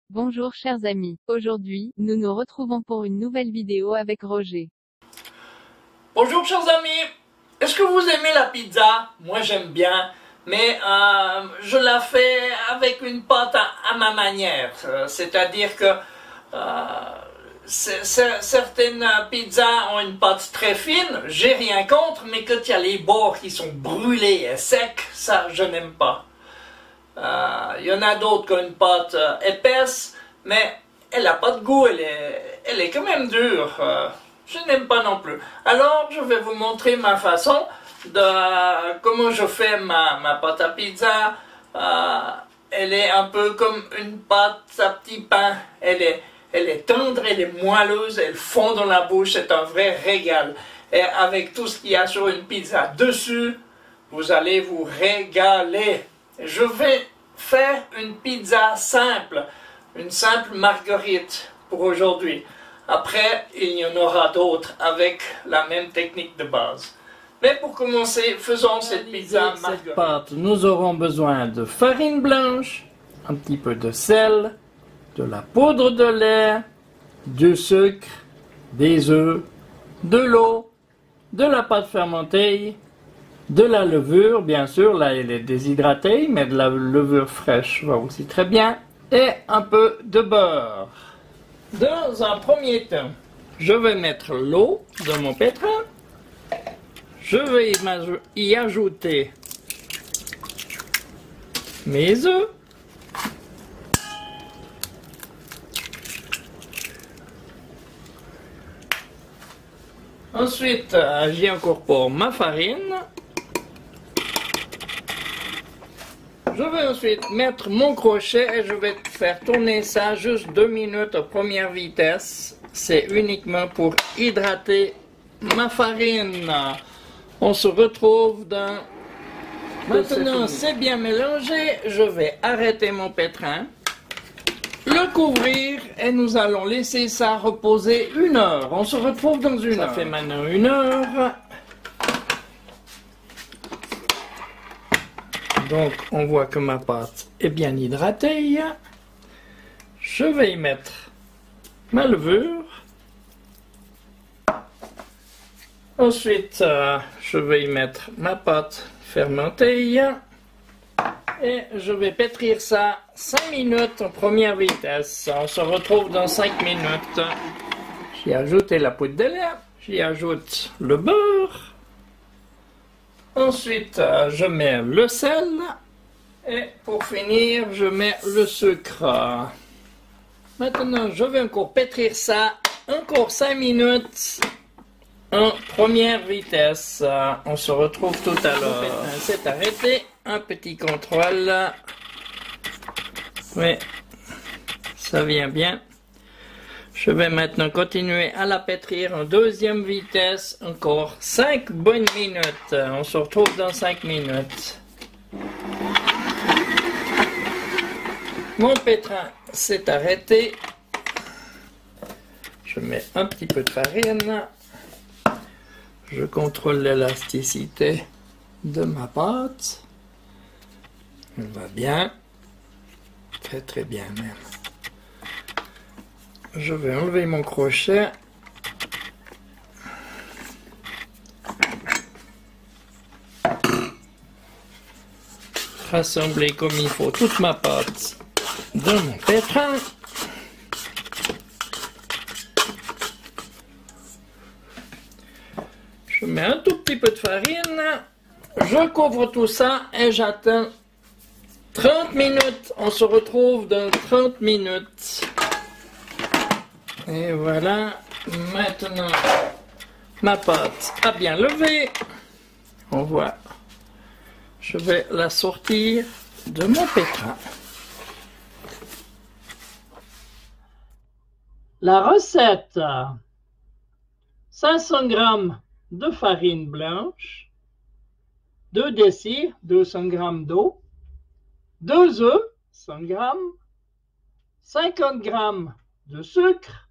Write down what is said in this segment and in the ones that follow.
Bonjour chers amis, aujourd'hui, nous nous retrouvons pour une nouvelle vidéo avec Roger. Bonjour chers amis, est-ce que vous aimez la pizza? Moi j'aime bien, mais je la fais avec une pâte à ma manière, c'est-à-dire que certaines pizzas ont une pâte très fine, j'ai rien contre, mais quand il y a les bords qui sont brûlés et secs, ça je n'aime pas. Il y en a d'autres qui ont une pâte épaisse, mais elle n'a pas de goût, elle est quand même dure. Je n'aime pas non plus. Alors, je vais vous montrer ma façon de comment je fais ma pâte à pizza. Elle est un peu comme une pâte à petit pain. Elle est tendre, elle est moelleuse, elle fond dans la bouche, c'est un vrai régal. Et avec tout ce qu'il y a sur une pizza dessus, vous allez vous régaler. Je vais faire une pizza simple, une simple marguerite pour aujourd'hui. Après, il y en aura d'autres avec la même technique de base. Mais pour commencer, faisons cette pizza marguerite. Cette pâte, nous aurons besoin de farine blanche, un petit peu de sel, de la poudre de lait, du sucre, des œufs, de l'eau, de la pâte fermentée, de la levure, bien sûr, là elle est déshydratée, mais de la levure fraîche va aussi très bien, et un peu de beurre. Dans un premier temps, je vais mettre l'eau dans mon pétrin, je vais y ajouter mes œufs, ensuite j'y incorpore ma farine. Je vais ensuite mettre mon crochet et je vais faire tourner ça juste 2 minutes à première vitesse. C'est uniquement pour hydrater ma farine. On se retrouve dans... Maintenant c'est bien mélangé, je vais arrêter mon pétrin, le couvrir et nous allons laisser ça reposer 1 heure. On se retrouve dans 1 heure. Ça fait maintenant 1 heure. Donc, on voit que ma pâte est bien hydratée. Je vais y mettre ma levure. Ensuite, je vais y mettre ma pâte fermentée. Et je vais pétrir ça 5 minutes en première vitesse. On se retrouve dans 5 minutes. J'y ai ajouté la poudre de lait. J'y ajoute le beurre. Ensuite, je mets le sel et pour finir, je mets le sucre. Maintenant, je vais encore pétrir ça, encore 5 minutes en première vitesse. On se retrouve tout à l'heure. C'est arrêté, un petit contrôle. Oui, ça vient bien. Je vais maintenant continuer à la pétrir en 2e vitesse, encore 5 bonnes minutes. On se retrouve dans 5 minutes. Mon pétrin s'est arrêté. Je mets un petit peu de farine. Je contrôle l'élasticité de ma pâte. Elle va bien. Très très bien même. Je vais enlever mon crochet. Rassembler comme il faut toute ma pâte dans mon pétrin. Je mets un tout petit peu de farine. Je couvre tout ça et j'attends 30 minutes. On se retrouve dans 30 minutes. Et voilà, maintenant ma pâte a bien levé. On voit, je vais la sortir de mon pétrin. La recette: 500 g de farine blanche, 2 décis, 200 g d'eau, 2 œufs, 100 g, 50 g de sucre,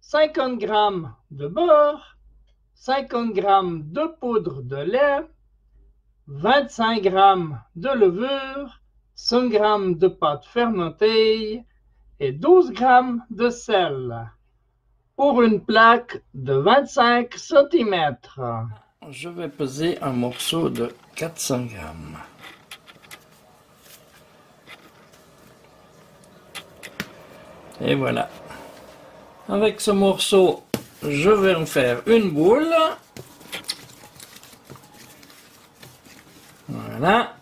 50 g de beurre, 50 g de poudre de lait, 25 g de levure, 100 g de pâte fermentée et 12 g de sel pour une plaque de 25 cm. Je vais peser un morceau de 400 g. Et voilà. Avec ce morceau, je vais en faire une boule. Voilà.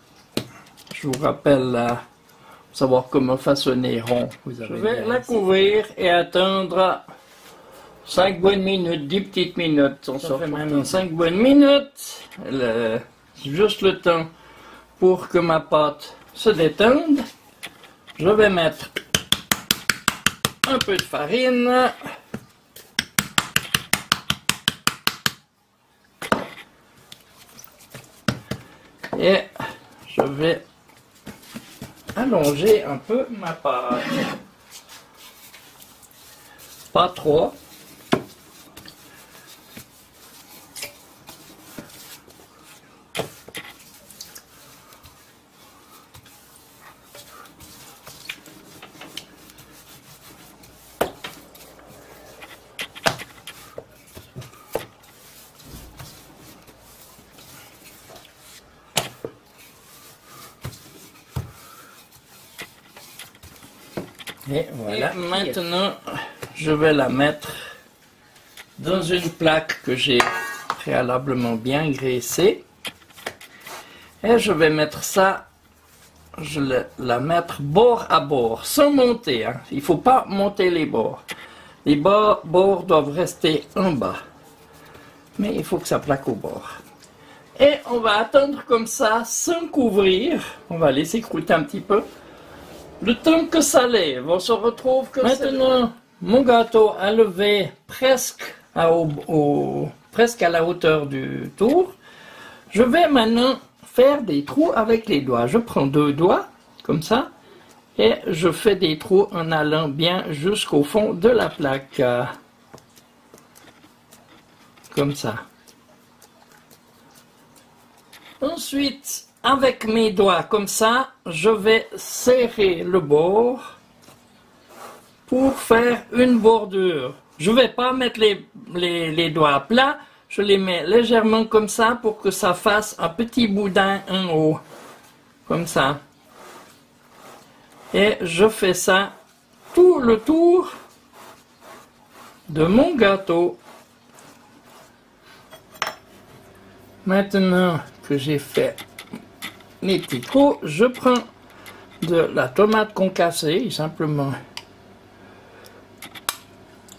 Je vous rappelle, pour savoir comment façonner rond, je vais la couvrir et attendre 5 bonnes minutes, 10 petites minutes. On se fait maintenant 5 bonnes minutes. Juste le temps pour que ma pâte se détende. Je vais mettre un peu de farine. Et je vais allonger un peu ma pâte. Pas trop. Et voilà. Et maintenant, je vais la mettre dans une plaque que j'ai préalablement bien graissée. Et je vais mettre ça, je vais la mettre bord à bord, sans monter. Hein. Il ne faut pas monter les bords. Les bords doivent rester en bas. Mais il faut que ça plaque au bord. Et on va attendre comme ça, sans couvrir. On va laisser croûter un petit peu. Le temps que ça lève, on se retrouve que maintenant, mon gâteau a levé presque à la hauteur du tour. Je vais maintenant faire des trous avec les doigts. Je prends 2 doigts, comme ça, et je fais des trous en allant bien jusqu'au fond de la plaque. Comme ça. Ensuite, avec mes doigts comme ça, je vais serrer le bord pour faire une bordure. Je ne vais pas mettre les doigts plats, je les mets légèrement comme ça pour que ça fasse un petit boudin en haut. Comme ça. Et je fais ça tout le tour de mon gâteau. Maintenant que j'ai fait les petits trous, je prends de la tomate concassée, simplement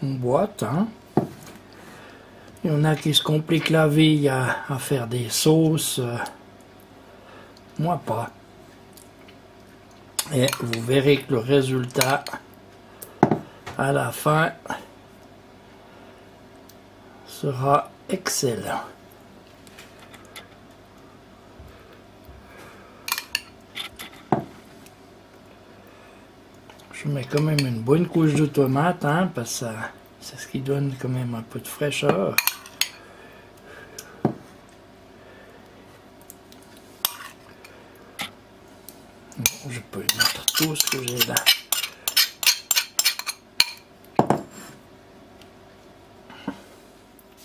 une boîte. Hein. Il y en a qui se compliquent la vie à faire des sauces. Moi pas. Et vous verrez que le résultat à la fin sera excellent. Je mets quand même une bonne couche de tomate, hein, parce que c'est ce qui donne quand même un peu de fraîcheur. Je peux mettre tout ce que j'ai là.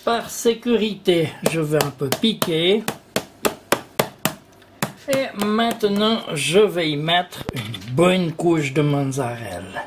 Par sécurité, je vais un peu piquer. Et maintenant, je vais y mettre une bonne couche de mozzarella.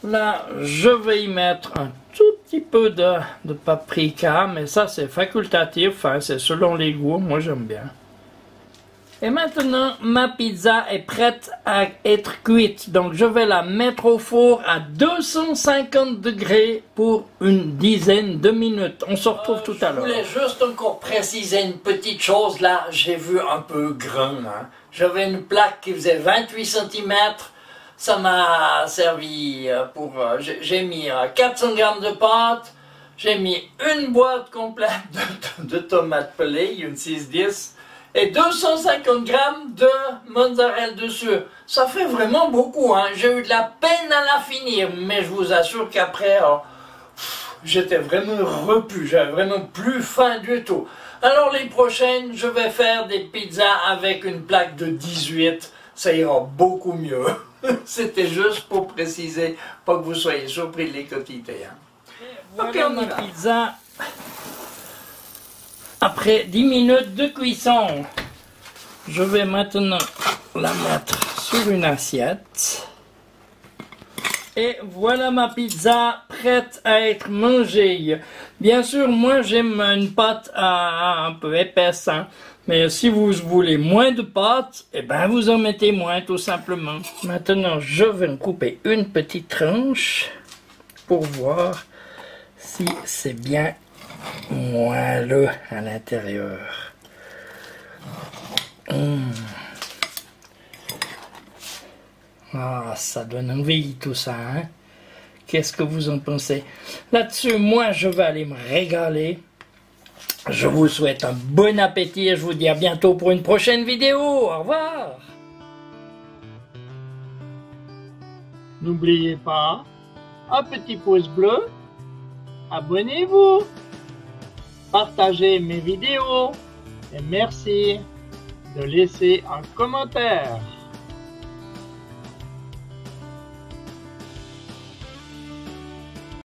Là, je vais y mettre un tout petit peu de paprika, mais ça c'est facultatif, hein, c'est selon les goûts, moi j'aime bien. Et maintenant, ma pizza est prête à être cuite, donc je vais la mettre au four à 250 degrés pour une dizaine de minutes. On se retrouve tout à l'heure. Je voulais juste encore préciser une petite chose, là, j'ai vu un peu grand. Hein. J'avais une plaque qui faisait 28 cm. Ça m'a servi pour... j'ai mis 400 grammes de pâte, j'ai mis une boîte complète de tomates pelées, une 6-10, et 250 grammes de mozzarella dessus. Ça fait vraiment beaucoup, hein. J'ai eu de la peine à la finir, mais je vous assure qu'après, j'étais vraiment repu, j'avais vraiment plus faim du tout. Alors les prochaines, je vais faire des pizzas avec une plaque de 18, ça ira beaucoup mieux. C'était juste pour préciser, pas que vous soyez surpris de les quotités. Voilà okay, ma pizza après 10 minutes de cuisson. Je vais maintenant la mettre sur une assiette. Et voilà ma pizza prête à être mangée. Bien sûr, moi j'aime une pâte un peu épaisse, hein. Mais si vous voulez moins de pâte, eh ben vous en mettez moins tout simplement. Maintenant, je vais en couper une petite tranche pour voir si c'est bien moelleux à l'intérieur. Ah, ça donne envie tout ça, hein? Qu'est-ce que vous en pensez? Là-dessus, moi, je vais aller me régaler. Je vous souhaite un bon appétit et je vous dis à bientôt pour une prochaine vidéo. Au revoir! N'oubliez pas, un petit pouce bleu, abonnez-vous, partagez mes vidéos et merci de laisser un commentaire.